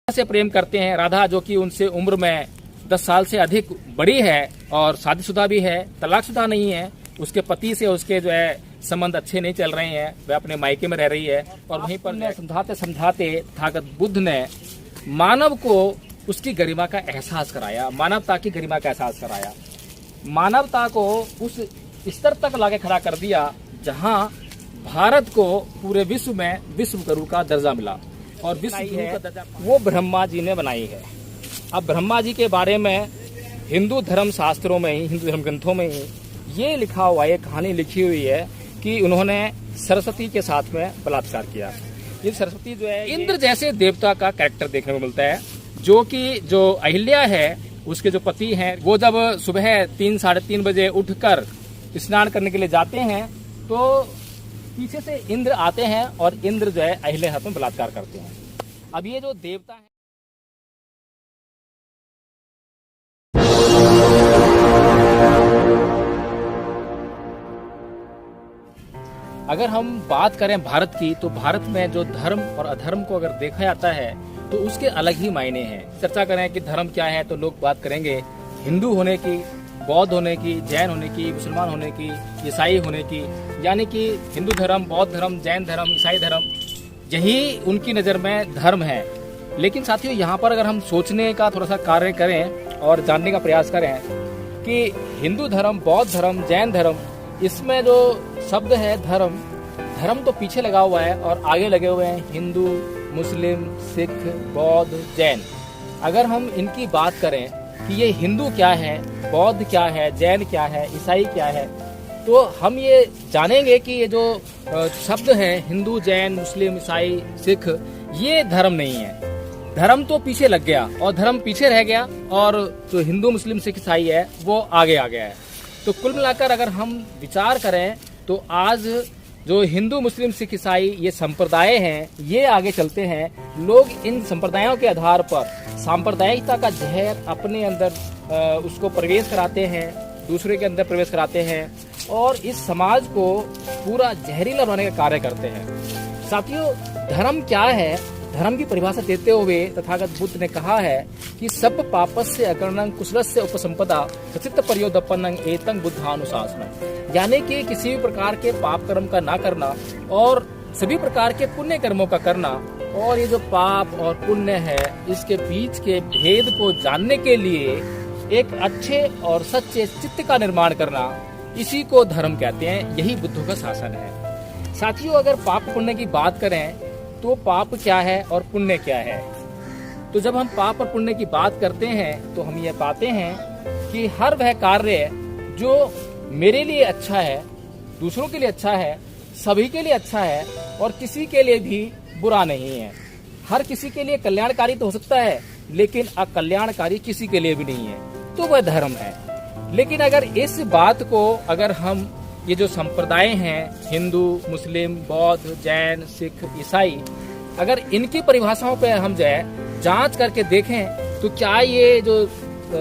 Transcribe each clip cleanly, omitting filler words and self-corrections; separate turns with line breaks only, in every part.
से प्रेम करते हैं। राधा जो कि उनसे उम्र में 10 साल से अधिक बड़ी है और शादीशुदा भी है, तलाकशुदा नहीं है। उसके पति से उसके जो है संबंध अच्छे नहीं चल रहे हैं, वह अपने मायके में रह रही है। और वहीं पर समझाते समझाते तथागत बुद्ध ने मानव को उसकी गरिमा का एहसास कराया, मानवता की गरिमा का एहसास कराया, मानवता को उस स्तर तक लाके खड़ा कर दिया जहां भारत को पूरे विश्व में विश्व गुरु का दर्जा मिला। और विश्व गुरु का दर्जा वो ब्रह्मा जी ने बनाई है। अब ब्रह्मा जी के बारे में हिंदू धर्म शास्त्रों में ही, हिंदू धर्म ग्रंथों में ही ये लिखा हुआ है, कहानी लिखी हुई है कि उन्होंने सरस्वती के साथ में बलात्कार किया। ये सरस्वती जो है इंद्र जैसे देवता का कैरेक्टर देखने को मिलता है, जो कि जो अहिल्या है उसके जो पति हैं वो जब सुबह 3 साढ़े 3 बजे उठकर स्नान करने के लिए जाते हैं तो पीछे से इंद्र आते हैं और इंद्र जो है अहिल्या हाथ में बलात्कार करते हैं। अब ये जो देवता है, अगर हम बात करें भारत की तो भारत में जो धर्म और अधर्म को अगर देखा जाता है तो उसके अलग ही मायने हैं। चर्चा करें कि धर्म क्या है तो लोग बात करेंगे हिंदू होने की, बौद्ध होने की, जैन होने की, मुसलमान होने की, ईसाई होने की। यानी कि हिंदू धर्म, बौद्ध धर्म, जैन धर्म, ईसाई धर्म, यही उनकी नज़र में धर्म है। लेकिन साथियों यहाँ पर अगर हम सोचने का थोड़ा सा कार्य करें और जानने का प्रयास करें कि हिंदू धर्म, बौद्ध धर्म, जैन धर्म, इसमें जो शब्द है धर्म, धर्म तो पीछे लगा हुआ है और आगे लगे हुए हैं हिंदू, मुस्लिम, सिख, बौद्ध, जैन। अगर हम इनकी बात करें कि ये हिंदू क्या है, बौद्ध क्या है, जैन क्या है, ईसाई क्या है, तो हम ये जानेंगे कि ये जो शब्द है हिंदू, जैन, मुस्लिम, ईसाई, सिख, ये धर्म नहीं है। धर्म तो पीछे लग गया और धर्म पीछे रह गया और जो हिंदू, मुस्लिम, सिख, ईसाई है वो आगे आ गया है। तो कुल मिलाकर अगर हम विचार करें तो आज जो हिंदू, मुस्लिम, सिख, ईसाई ये संप्रदाय हैं, ये आगे चलते हैं। लोग इन संप्रदायों के आधार पर सांप्रदायिकता का जहर अपने अंदर उसको प्रवेश कराते हैं, दूसरे के अंदर प्रवेश कराते हैं और इस समाज को पूरा जहरीला बनाने का कार्य करते हैं। साथियों, धर्म क्या है? धर्म की परिभाषा देते हुए तथागत बुद्ध ने कहा है कि सब पापस्य अकर्णं कुशलस्य उपसंपदा सचित्त पर्योदपन्नं एतं बुद्धानुशासनम्। यानी कि किसी भी प्रकार के पाप कर्म का ना करना और सभी प्रकार के पुण्य कर्मों का करना, और ये जो पाप और पुण्य है इसके बीच के भेद को जानने के लिए एक अच्छे और सच्चे चित्त का निर्माण करना, इसी को धर्म कहते हैं। यही बुद्ध का शासन है। साथियों, अगर पाप पुण्य की बात करें तो पाप क्या है और पुण्य क्या है? तो जब हम पाप और पुण्य की बात करते हैं तो हम ये पाते हैं कि हर वह कार्य जो मेरे लिए अच्छा है, दूसरों के लिए अच्छा है, सभी के लिए अच्छा है और किसी के लिए भी बुरा नहीं है। हर किसी के लिए कल्याणकारी तो हो सकता है लेकिन अकल्याणकारी किसी के लिए भी नहीं है, तो वह धर्म है। लेकिन अगर इस बात को अगर हम ये जो संप्रदाय हैं हिंदू, मुस्लिम, बौद्ध, जैन, सिख, ईसाई, अगर इनकी परिभाषाओं पे हम जाए जांच करके देखें तो क्या ये जो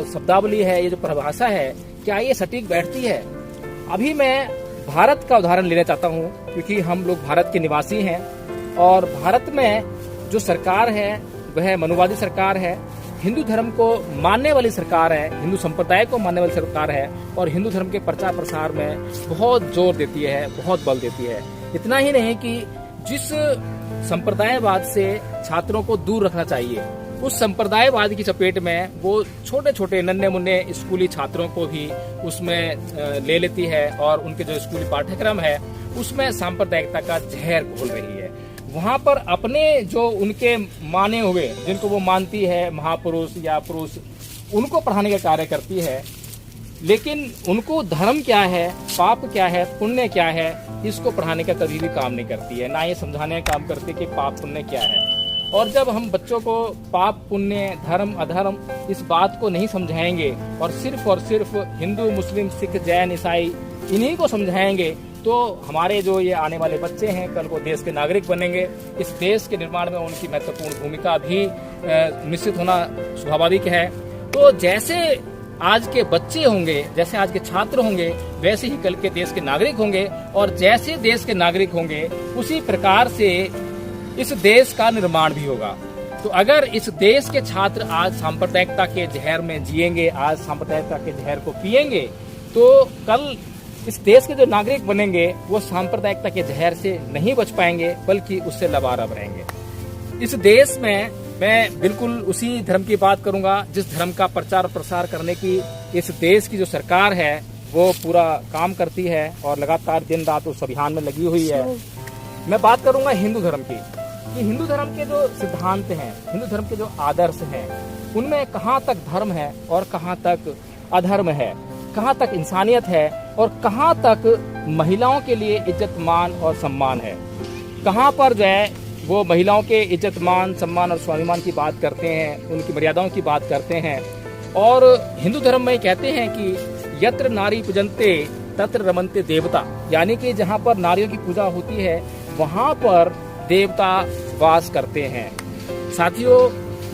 शब्दावली है, ये जो परिभाषा है, क्या ये सटीक बैठती है? अभी मैं भारत का उदाहरण लेना चाहता हूँ क्योंकि हम लोग भारत के निवासी हैं और भारत में जो सरकार है वह मनुवादी सरकार है, हिंदू धर्म को मानने वाली सरकार है, हिंदू संप्रदाय को मानने वाली सरकार है और हिंदू धर्म के प्रचार प्रसार में बहुत जोर देती है, बहुत बल देती है। इतना ही नहीं कि जिस संप्रदायवाद से छात्रों को दूर रखना चाहिए, उस संप्रदायवाद की चपेट में वो छोटे छोटे नन्हे मुन्ने स्कूली छात्रों को भी उसमें ले लेती है और उनके जो स्कूली पाठ्यक्रम है उसमें सांप्रदायिकता का जहर घोल रही है। वहाँ पर अपने जो उनके माने हुए, जिनको वो मानती है महापुरुष या पुरुष, उनको पढ़ाने का कार्य करती है। लेकिन उनको धर्म क्या है, पाप क्या है, पुण्य क्या है, इसको पढ़ाने का कभी भी काम नहीं करती है, ना ये समझाने का काम करती है कि पाप पुण्य क्या है। और जब हम बच्चों को पाप पुण्य, धर्म अधर्म इस बात को नहीं समझाएंगे और सिर्फ हिंदू, मुस्लिम, सिख, जैन, ईसाई इन्हीं को समझाएंगे तो हमारे जो ये आने वाले बच्चे हैं कल को देश के नागरिक बनेंगे। इस देश के निर्माण में उनकी महत्वपूर्ण भूमिका भी निश्चित होना स्वाभाविक है। तो जैसे आज के बच्चे होंगे, जैसे आज के छात्र होंगे, वैसे ही कल के देश के नागरिक होंगे और जैसे देश के नागरिक होंगे उसी प्रकार से इस देश का निर्माण भी होगा। तो अगर इस देश के छात्र आज सांप्रदायिकता के जहर में जिएंगे, आज सांप्रदायिकता के जहर को पिएंगे, तो कल इस देश के जो नागरिक बनेंगे वो सांप्रदायिकता के जहर से नहीं बच पाएंगे, बल्कि उससे लबारब रहेंगे। इस देश में मैं बिल्कुल उसी धर्म की बात करूंगा जिस धर्म का प्रचार प्रसार करने की इस देश की जो सरकार है वो पूरा काम करती है और लगातार दिन रात उस अभियान में लगी हुई है। मैं बात करूंगा हिंदू धर्म की, कि हिंदू धर्म के जो सिद्धांत हैं, हिंदू धर्म के जो आदर्श हैं, उनमें कहाँ तक धर्म है और कहाँ तक अधर्म है, कहाँ तक इंसानियत है और कहाँ तक महिलाओं के लिए इज्जत मान और सम्मान है, कहाँ पर जो है वो महिलाओं के इज्जत मान सम्मान और स्वाभिमान की बात करते हैं, उनकी मर्यादाओं की बात करते हैं। और हिंदू धर्म में कहते हैं कि यत्र नारी पूजन्ते तत्र रमन्ते देवता, यानी कि जहाँ पर नारियों की पूजा होती है वहाँ पर देवता वास करते हैं। साथियों,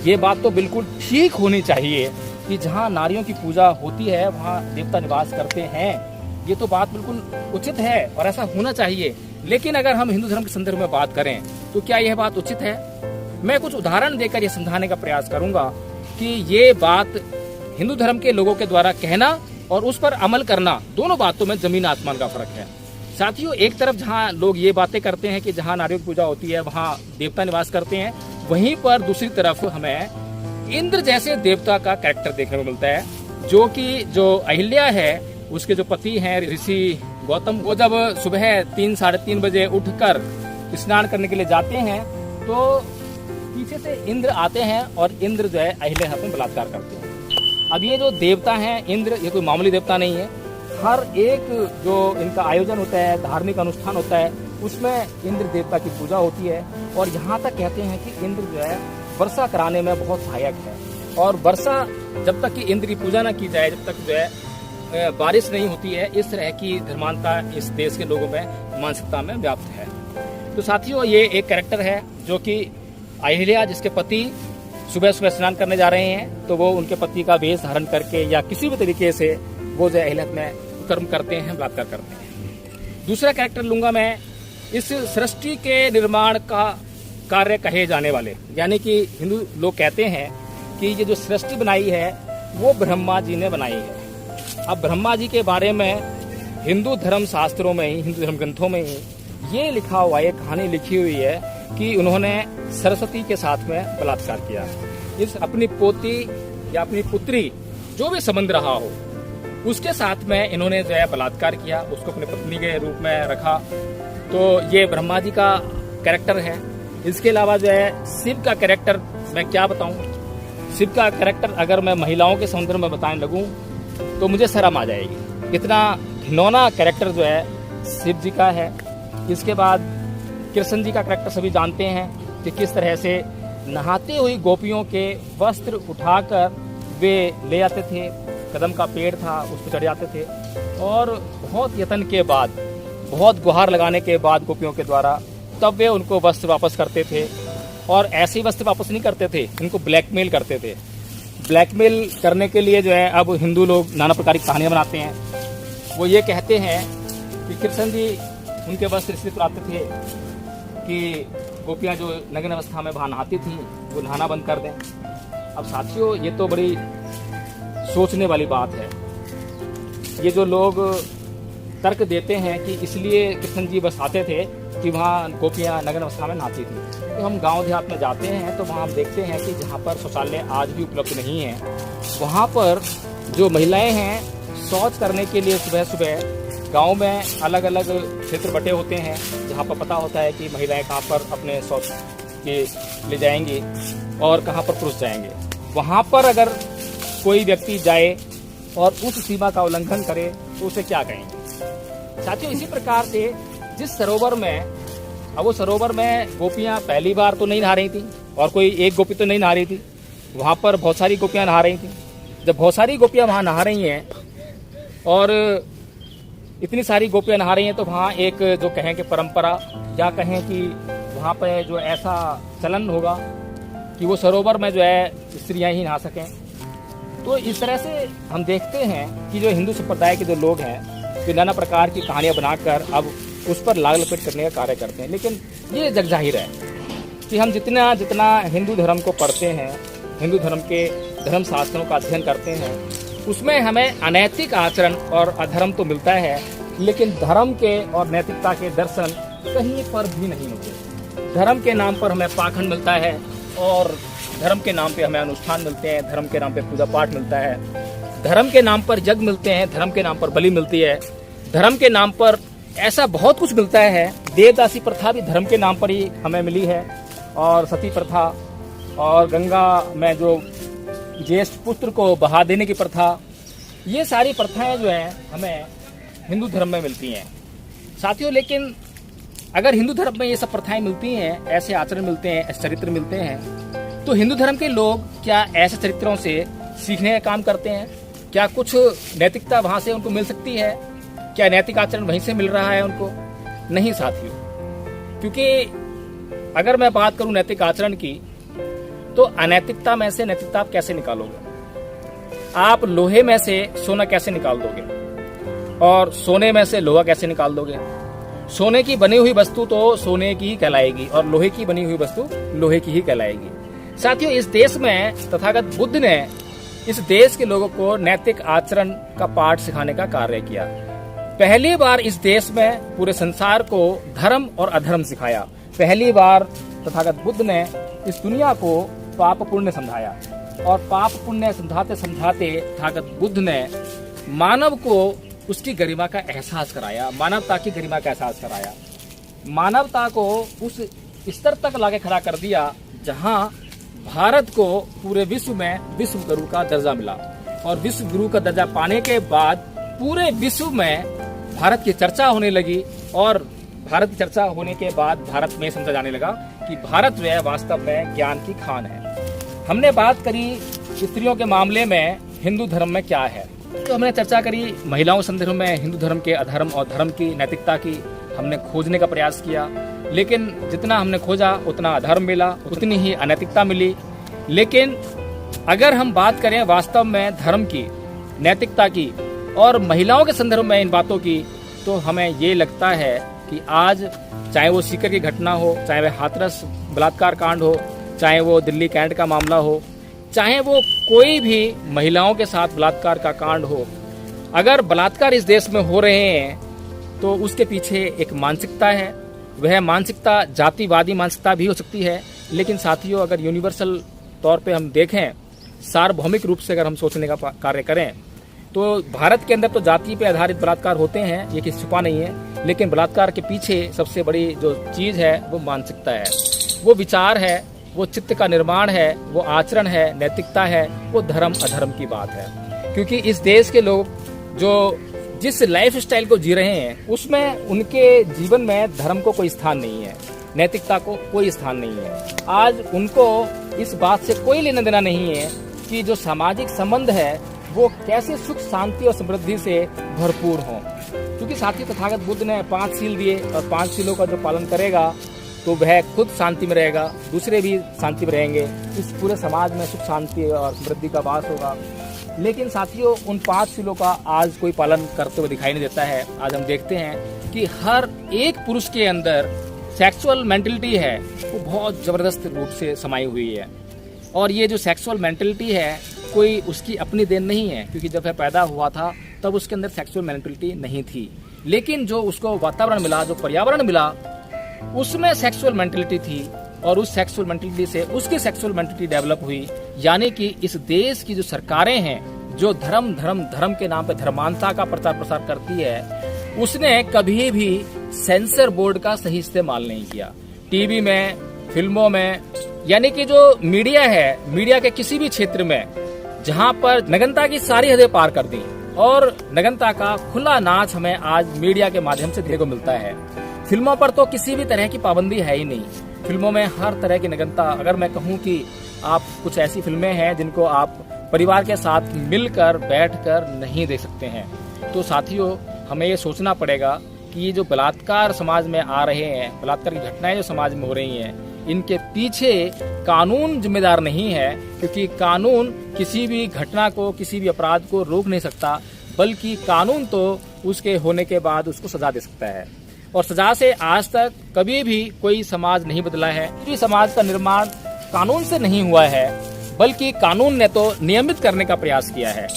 ये बात तो बिल्कुल ठीक होनी चाहिए कि जहाँ नारियों की पूजा होती है वहाँ देवता निवास करते हैं, ये तो बात बिल्कुल उचित है और ऐसा होना चाहिए। लेकिन अगर हम हिंदू धर्म के संदर्भ में बात करें तो क्या यह बात उचित है? मैं कुछ उदाहरण देकर यह समझाने का प्रयास करूंगा कि ये बात हिंदू धर्म के लोगों के द्वारा कहना और उस पर अमल करना, दोनों बातों में जमीन आसमान का फर्क है। साथियों, एक तरफ जहाँ लोग ये बातें करते हैं कि जहाँ नारियों की पूजा होती है वहाँ देवता निवास करते हैं, वहीं पर दूसरी तरफ हमें इंद्र जैसे देवता का कैरेक्टर देखने को मिलता है, जो कि जो अहिल्या है उसके जो पति हैं ऋषि गौतम, वो जब सुबह 3 साढ़े 3 बजे उठकर स्नान करने के लिए जाते हैं तो पीछे से इंद्र आते हैं और इंद्र जो है अहिल्या पर बलात्कार करते हैं। अब ये जो देवता हैं इंद्र, ये कोई मामूली देवता नहीं है। हर एक जो इनका आयोजन होता है, धार्मिक अनुष्ठान होता है, उसमें इंद्र देवता की पूजा होती है। और यहाँ तक कहते हैं कि इंद्र जो है वर्षा कराने में बहुत सहायक है, और वर्षा जब तक कि इंद्र की पूजा न की जाए, जब तक जो है बारिश नहीं होती है, इस तरह की धर्मांधता इस देश के लोगों में मानसिकता में व्याप्त है। तो साथियों, ये एक कैरेक्टर है जो कि अहिल्या, जिसके पति सुबह सुबह स्नान करने जा रहे हैं, तो वो उनके पति का वेश धारण करके या किसी भी तरीके से वो जो अहिल्या में कर्म करते हैं, बलात्कार करते हैं। दूसरा कैरेक्टर लूंगा मैं इस सृष्टि के निर्माण का कार्य कहे जाने वाले, यानी कि हिंदू लोग कहते हैं कि ये जो सृष्टि बनाई है वो ब्रह्मा जी ने बनाई है। अब ब्रह्मा जी के बारे में हिंदू धर्म शास्त्रों में ही, हिंदू धर्म ग्रंथों में ही ये लिखा हुआ है, कहानी लिखी हुई है कि उन्होंने सरस्वती के साथ में बलात्कार किया। इस अपनी पोती या अपनी पुत्री जो भी संबंध रहा हो उसके साथ में इन्होंने जो है बलात्कार किया, उसको अपनी पत्नी के रूप में रखा। तो ये ब्रह्मा जी का कैरेक्टर है। इसके अलावा जो है शिव का कैरेक्टर मैं क्या बताऊं। शिव का कैरेक्टर अगर मैं महिलाओं के संदर्भ में बताने लगूं तो मुझे शर्म आ जाएगी, इतना घिनौना कैरेक्टर जो है शिव जी का है। इसके बाद कृष्ण जी का कैरेक्टर सभी जानते हैं कि किस तरह से नहाते हुई गोपियों के वस्त्र उठाकर वे ले आते थे, कदम का पेड़ था उस पर चढ़ जाते थे, और बहुत यत्न के बाद, बहुत गुहार लगाने के बाद गोपियों के द्वारा तब वे उनको वस्त्र वापस करते थे। और ऐसे ही वस्त्र वापस नहीं करते थे, उनको ब्लैकमेल करते थे। ब्लैकमेल करने के लिए जो है अब हिंदू लोग नाना प्रकार की कहानियां बनाते हैं। वो ये कहते हैं कि कृष्ण जी उनके वस्त्र इसलिए चुराते थे कि गोपियां जो नग्न अवस्था में वहाँ नहाती थी वो नहाना बंद कर दें। अब साथियों, ये तो बड़ी सोचने वाली बात है। ये जो लोग तर्क देते हैं कि इसलिए कृष्ण जी बस आते थे कि वहाँ गोपियाँ नग्न अवस्था में नहाती थी। तो हम गांव देहात में जाते हैं तो वहाँ हम देखते हैं कि जहाँ पर शौचालय आज भी उपलब्ध नहीं है, वहाँ पर जो महिलाएं हैं शौच करने के लिए सुबह सुबह गांव में अलग अलग क्षेत्र बटे होते हैं, जहाँ पर पता होता है कि महिलाएं कहाँ पर अपने शौच के ले जाएंगी और कहाँ पर पुरुष जाएंगे। वहाँ पर अगर कोई व्यक्ति जाए और उस सीमा का उल्लंघन करे तो उसे क्या कहेंगे। साथियों, इसी प्रकार से जिस सरोवर में, अब वो सरोवर में गोपियां पहली बार तो नहीं नहा रही थी और कोई एक गोपी तो नहीं नहा रही थी, वहाँ पर बहुत सारी गोपियां नहा रही थी। जब बहुत सारी गोपियां वहाँ नहा रही हैं और इतनी सारी गोपियां नहा रही हैं तो वहाँ एक जो कहें कि परंपरा या कहें कि वहाँ पर जो ऐसा चलन होगा कि वो सरोवर में जो है स्त्रियाँ ही नहा सकें। तो इस तरह से हम देखते हैं कि जो हिंदू संप्रदाय के जो लोग हैं वे नाना प्रकार की कहानियाँ बनाकर अब उस पर लाग लपेट करने का कार्य करते हैं। लेकिन ये जग जाहिर है कि हम जितना जितना हिंदू धर्म को पढ़ते हैं, हिंदू धर्म के धर्म शास्त्रों का अध्ययन करते हैं, उसमें हमें अनैतिक आचरण और अधर्म तो मिलता है, लेकिन धर्म के और नैतिकता के दर्शन कहीं पर भी नहीं मिलते। धर्म के नाम पर हमें पाखंड मिलता है और धर्म के नाम पे हमें अनुष्ठान मिलते हैं, धर्म के नाम पे पूजा पाठ मिलता है, धर्म के नाम पर यज्ञ मिलते हैं, धर्म के नाम पर बलि मिलती है, धर्म के नाम पर ऐसा बहुत कुछ मिलता है। देवदासी प्रथा भी धर्म के नाम पर ही हमें मिली है, और सती प्रथा, और गंगा में जो ज्येष्ठ पुत्र को बहा देने की प्रथा, ये सारी प्रथाएं जो हैं हमें हिंदू धर्म में मिलती हैं साथियों। लेकिन अगर हिंदू धर्म में ये सब प्रथाएं मिलती हैं, ऐसे आचरण मिलते हैं, ऐसे चरित्र मिलते हैं, तो हिंदू धर्म के लोग क्या ऐसे चरित्रों से सीखने का काम करते हैं? क्या कुछ नैतिकता वहां से उनको मिल सकती है? क्या नैतिक आचरण वहीं से मिल रहा है उनको? नहीं साथियों, क्योंकि अगर मैं बात करूं नैतिक आचरण की, तो अनैतिकता में से नैतिकता आप कैसे निकालोगे? आप लोहे में से सोना कैसे निकाल दोगे, और सोने में से लोहा कैसे निकाल दोगे? सोने की बनी हुई वस्तु तो सोने की ही कहलाएगी, और लोहे की बनी हुई वस्तु लोहे की ही कहलाएगी। साथियों, इस देश में तथागत बुद्ध ने इस देश के लोगों को नैतिक आचरण का पाठ सिखाने का कार्य किया। पहली बार इस देश में पूरे संसार को धर्म और अधर्म सिखाया। पहली बार तथागत बुद्ध ने इस दुनिया को पाप पुण्य समझाया, और पाप पुण्य समझाते समझाते तथागत बुद्ध ने मानव को उसकी गरिमा का एहसास कराया, मानवता की गरिमा का एहसास कराया, मानवता को उस स्तर तक लाके खड़ा कर दिया जहां भारत को पूरे विश्व में विश्व गुरु का दर्जा मिला। और विश्व गुरु का दर्जा पाने के बाद पूरे विश्व में भारत की चर्चा होने लगी, और भारत की चर्चा होने के बाद भारत में समझा जाने लगा कि भारत जो है वास्तव में ज्ञान की खान है। हमने बात करी स्त्रियों के मामले में हिंदू धर्म में क्या है, तो हमने चर्चा करी महिलाओं के संदर्भ में हिंदू धर्म के अधर्म और धर्म की नैतिकता की हमने खोजने का प्रयास किया, लेकिन जितना हमने खोजा उतना अधर्म मिला, उतनी ही अनैतिकता मिली। लेकिन अगर हम बात करें वास्तव में धर्म की, नैतिकता की और महिलाओं के संदर्भ में इन बातों की, तो हमें ये लगता है कि आज चाहे वो सीकर की घटना हो, चाहे वह हाथरस बलात्कार कांड हो, चाहे वो दिल्ली कैंट का मामला हो, चाहे वो कोई भी महिलाओं के साथ बलात्कार का कांड हो, अगर बलात्कार इस देश में हो रहे हैं तो उसके पीछे एक मानसिकता है। वह मानसिकता जातिवादी मानसिकता भी हो सकती है, लेकिन साथियों अगर यूनिवर्सल तौर पे हम देखें, सार्वभौमिक रूप से अगर हम सोचने का कार्य करें, तो भारत के अंदर तो जाति पे आधारित बलात्कार होते हैं, ये किसी छुपा नहीं है, लेकिन बलात्कार के पीछे सबसे बड़ी जो चीज है वो मानसिकता है, वो विचार है, वो चित्त का निर्माण है, वो आचरण है, नैतिकता है, वो धर्म अधर्म की बात है। क्योंकि इस देश के लोग जो जिस लाइफ स्टाइल को जी रहे हैं उसमें उनके जीवन में धर्म को कोई स्थान नहीं है, नैतिकता को कोई स्थान नहीं है। आज उनको इस बात से कोई लेना देना नहीं है कि जो सामाजिक संबंध है वो कैसे सुख शांति और समृद्धि से भरपूर हो। क्योंकि साथी तथागत बुद्ध ने 5 सील दिए, और 5 सीलों का जो पालन करेगा तो वह खुद शांति में रहेगा, दूसरे भी शांति में रहेंगे, इस पूरे समाज में सुख शांति और समृद्धि का वास होगा। लेकिन साथियों उन 5 सीलों का आज कोई पालन करते हुए दिखाई नहीं देता है। आज हम देखते हैं कि हर एक पुरुष के अंदर सेक्सुअल मेंटलिटी है वो बहुत जबरदस्त रूप से समाई हुई है, और ये जो सेक्सुअल मेंटलिटी है कोई उसकी अपनी देन नहीं है, क्योंकि जब वह पैदा हुआ था तब उसके अंदर सेक्सुअल मेंटलिटी नहीं थी, लेकिन जो उसको वातावरण मिला, जो पर्यावरण मिला, उसमें सेक्सुअल मेंटलिटी थी, और उस सेक्सुअल मेंटलिटी से उसकी सेक्सुअल मेंटलिटी डेवलप हुई। यानी कि इस देश की जो सरकारें हैं जो धर्म के नाम पे धर्मांता का प्रचार प्रसार करती है, उसने कभी भी सेंसर बोर्ड का सही इस्तेमाल नहीं किया। टीवी में, फिल्मों में, यानी कि जो मीडिया है, मीडिया के किसी भी क्षेत्र में जहां पर नग्नता की सारी हदें पार कर दी, और नग्नता का खुला नाच हमें आज मीडिया के माध्यम से देखने को मिलता है। फिल्मों पर तो किसी भी तरह की पाबंदी है ही नहीं, फिल्मों में हर तरह की नग्नता, अगर मैं कहूं कि आप कुछ ऐसी फिल्में हैं जिनको आप परिवार के साथ मिलकर बैठकर नहीं देख सकते हैं, तो साथियों हमें ये सोचना पड़ेगा कि ये जो बलात्कार समाज में आ रहे हैं, बलात्कार की घटनाएं जो समाज में हो रही हैं, इनके पीछे कानून जिम्मेदार नहीं है, क्योंकि कानून किसी भी घटना को, किसी भी अपराध को रोक नहीं सकता, बल्कि कानून तो उसके होने के बाद उसको सजा दे सकता है। और सजा से आज तक कभी भी कोई समाज नहीं बदला है। किसी समाज का निर्माण कानून से नहीं हुआ है, बल्कि कानून ने तो नियमित करने का प्रयास किया है,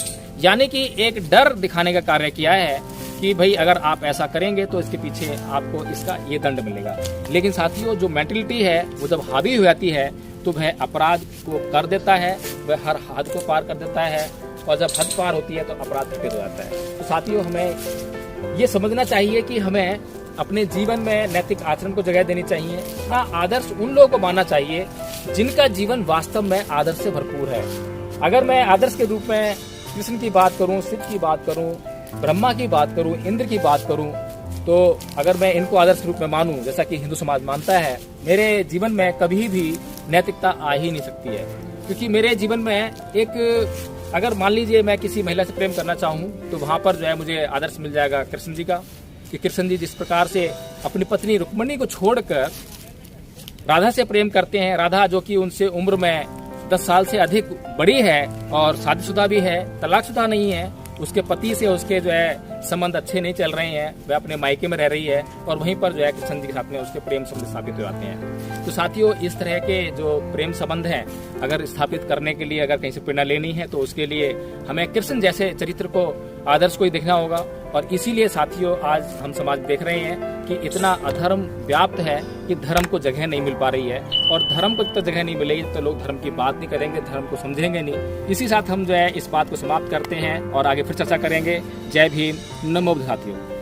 यानी कि एक डर दिखाने का कार्य किया है कि भाई अगर आप ऐसा करेंगे तो इसके पीछे आपको इसका ये दंड मिलेगा। लेकिन साथियों, जो मेंटलिटी है वो जब हावी हो जाती है तो वह अपराध को कर देता है, वह हर हद को पार कर देता है, और जब हद पार होती है तो अपराध घटित हो जाता है। तो साथियों, हमें ये समझना चाहिए कि हमें अपने जीवन में नैतिक आचरण को जगह देनी चाहिए। हाँ, आदर्श उन लोगों को मानना चाहिए जिनका जीवन वास्तव में आदर्श से भरपूर है। अगर मैं आदर्श के रूप में कृष्ण की बात करूं, शिव की बात करूं, ब्रह्मा की बात करूं, इंद्र की बात करूं, तो अगर मैं इनको आदर्श रूप में मानूं जैसा कि हिंदू समाज मानता है, मेरे जीवन में कभी भी नैतिकता आ ही नहीं सकती है। क्योंकि मेरे जीवन में एक, अगर मान लीजिए मैं किसी महिला से प्रेम करना चाहूं तो वहां पर जो है मुझे आदर्श मिल जाएगा कृष्ण जी का, कि कृष्ण जी जिस प्रकार से अपनी पत्नी रुक्मिणी को छोड़कर राधा से प्रेम करते हैं। राधा जो कि उनसे उम्र में 10 साल से अधिक बड़ी है और शादीशुदा भी है, तलाकशुदा नहीं है, उसके पति से उसके जो है संबंध अच्छे नहीं चल रहे हैं, वह अपने मायके में रह रही है, और वहीं पर जो है कृष्ण जी के साथ में उसके प्रेम संबंध स्थापित हो जाते हैं। तो साथियों, इस तरह के जो प्रेम संबंध हैं अगर स्थापित करने के लिए अगर कहीं से प्रेरणा लेनी है तो उसके लिए हमें कृष्ण जैसे चरित्र को, आदर्श को ही देखना होगा। और इसीलिए साथियों, आज हम समाज देख रहे हैं कि इतना अधर्म व्याप्त है कि धर्म को जगह नहीं मिल पा रही है, और धर्म को तो जगह नहीं मिलेगी तो लोग धर्म की बात नहीं करेंगे, धर्म को समझेंगे नहीं। इसी साथ हम जो है इस बात को समाप्त करते हैं और आगे फिर चर्चा करेंगे। जय भीम, नमो बुद्ध साथियों।